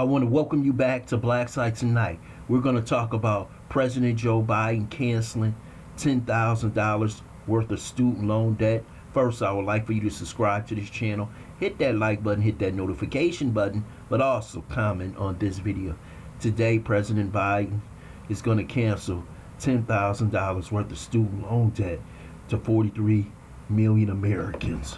I want to welcome you back to Black Site Tonight. We're going to talk about President Joe Biden canceling $10,000 worth of student loan debt. First, I would like for you to subscribe to this channel, hit that like button, hit that notification button, but also comment on this video. Today, President Biden is going to cancel $10,000 worth of student loan debt to 43 million Americans.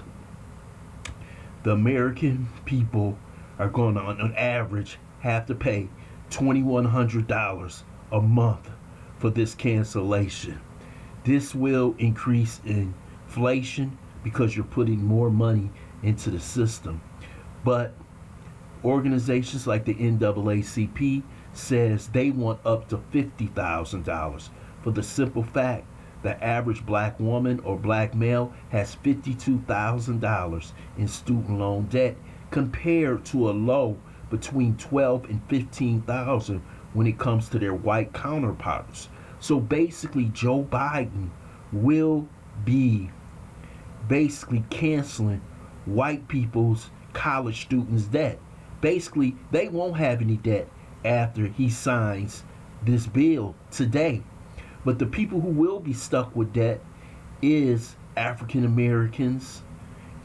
The American people are going to, on average, have to pay $2,100 a month for this cancellation. This will increase inflation because you're putting more money into the system. But organizations like the NAACP says they want up to $50,000 for the simple fact the average black woman or black male has $52,000 in student loan debt, compared to a low between $12,000 and $15,000 when it comes to their white counterparts. So basically, Joe Biden will be basically canceling white people's college students' debt. Basically, they won't have any debt after he signs this bill today. But the people who will be stuck with debt is African Americans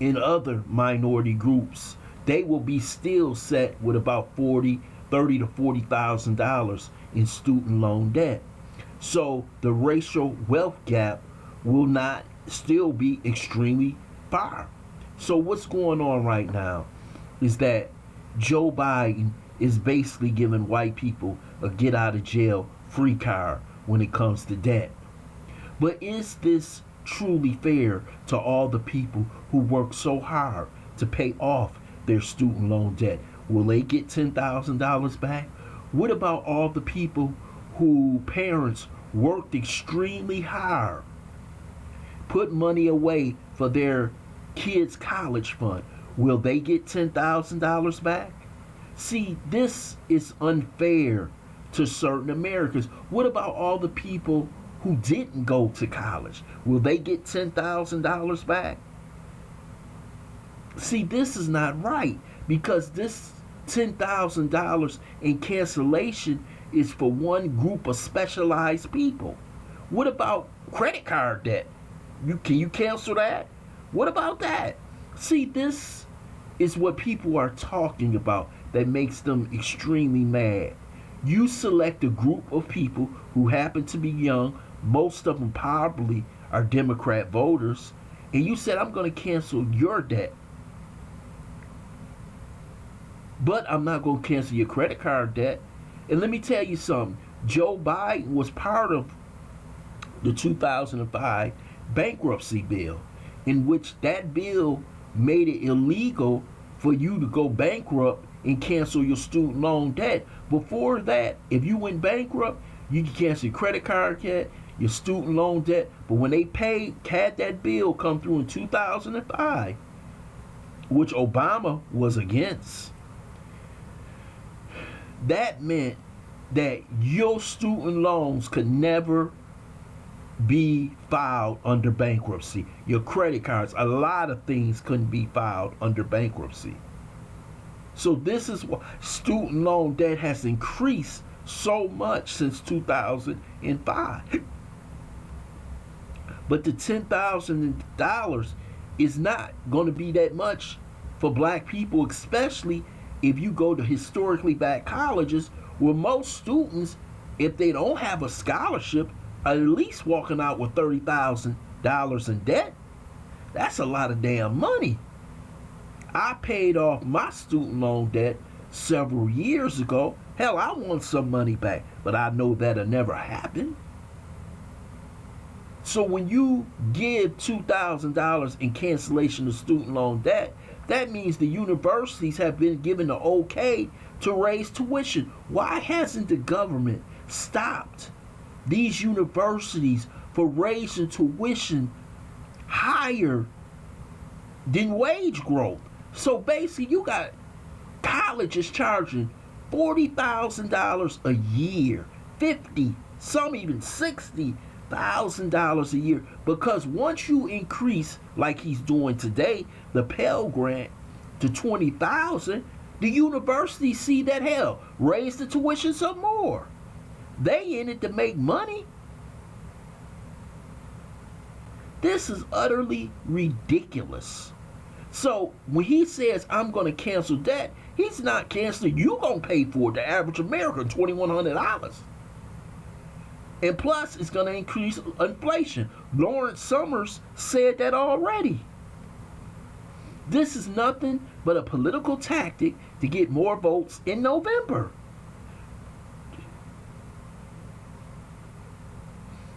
and other minority groups. They will be still set with about $30,000 to $40,000 in student loan debt. So the racial wealth gap will not still be extremely far. So what's going on right now is that Joe Biden is basically giving white people a get out of jail free card when it comes to debt. But is this truly fair to all the people who work so hard to pay off their student loan debt? Will they get $10,000 back? What about all the people who parents worked extremely hard, put money away for their kids' college fund? Will they get $10,000 back? See, this is unfair to certain Americans. What about all the people who didn't go to college? Will they get $10,000 back? See, this is not right, because this $10,000 in cancellation is for one group of specialized people. What about credit card debt? Can you cancel that? What about that? See, this is what people are talking about that makes them extremely mad. You select a group of people who happen to be young, most of them probably are Democrat voters, and you said, I'm going to cancel your debt, but I'm not going to cancel your credit card debt. And let me tell you something. Joe Biden was part of the 2005 bankruptcy bill, in which that bill made it illegal for you to go bankrupt and cancel your student loan debt. Before that, if you went bankrupt, you could cancel your credit card debt, your student loan debt. But when they had that bill come through in 2005, which Obama was against, that meant that your student loans could never be filed under bankruptcy. Your credit cards, a lot of things couldn't be filed under bankruptcy. So this is why student loan debt has increased so much since 2005. But the $10,000 is not going to be that much for black people, especially if you go to historically black colleges, where most students, if they don't have a scholarship, are at least walking out with $30,000 in debt. That's a lot of damn money. I paid off my student loan debt several years ago. Hell, I want some money back, but I know that'll never happen. So when you give $2,000 in cancellation of student loan debt, that means the universities have been given the okay to raise tuition. Why hasn't the government stopped these universities for raising tuition higher than wage growth? So basically, you got colleges charging $40,000 a year, 50, some even $60,000 a year, because once you increase, like he's doing today, the Pell Grant to $20,000, The universities see that, hell, raise the tuition some more. They in it to make money. This is utterly ridiculous. So when he says, I'm going to cancel debt, he's not canceling. You going to pay for it, the average American, $2,100. And plus, it's going to increase inflation. Lawrence Summers said that already. This is nothing but a political tactic to get more votes in November.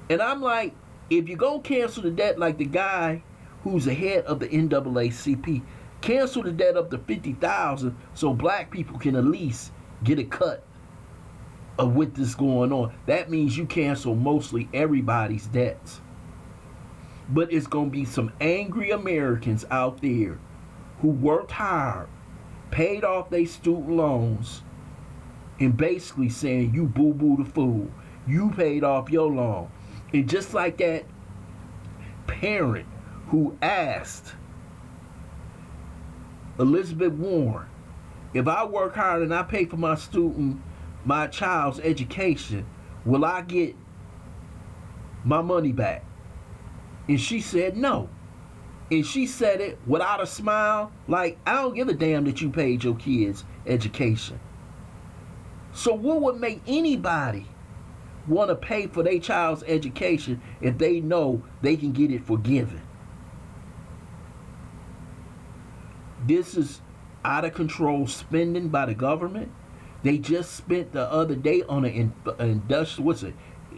And I'm like, if you're going to cancel the debt like the guy who's the head of the NAACP, cancel the debt up to $50,000 so black people can at least get a cut of what this going on. That means you cancel mostly everybody's debts. But it's going to be some angry Americans out there who worked hard, paid off their student loans, and basically saying, you boo-boo the fool. You paid off your loan. And just like that parent who asked Elizabeth Warren, if I work hard and I pay for my child's education, will I get my money back? And she said no. And she said it without a smile, like, I don't give a damn that you paid your kids' education. So what would make anybody want to pay for their child's education if they know they can get it forgiven? This is out of control spending by the government. They just spent the other day on an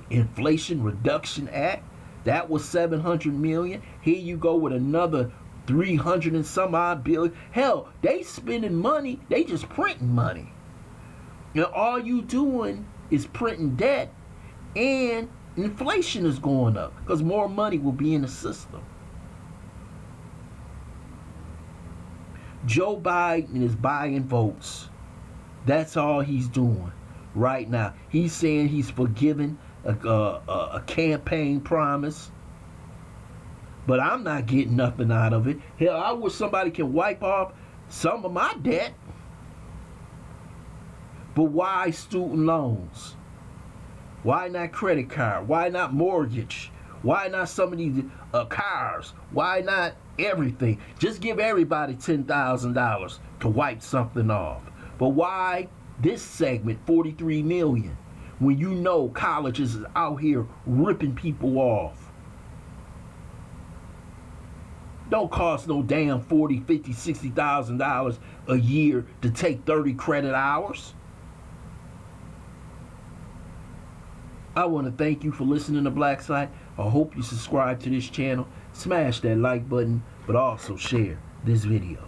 Inflation Reduction Act. That was $700 million. Here you go with another 300 and some odd billion. Hell, they spending money. They just printing money. And all you doing is printing debt, and inflation is going up because more money will be in the system. Joe Biden is buying votes. That's all he's doing right now. He's saying he's forgiving a campaign promise, but I'm not getting nothing out of it. Hell, I wish somebody can wipe off some of my debt. But why student loans? Why not credit card? Why not mortgage? Why not some of these cars? Why not everything? Just give everybody $10,000 to wipe something off. But why this segment, $43 million, when you know colleges is out here ripping people off? Don't cost no damn $40, $50, $60,000 a year to take 30 credit hours. I want to thank you for listening to Black Site. I hope you subscribe to this channel, smash that like button, but also share this video.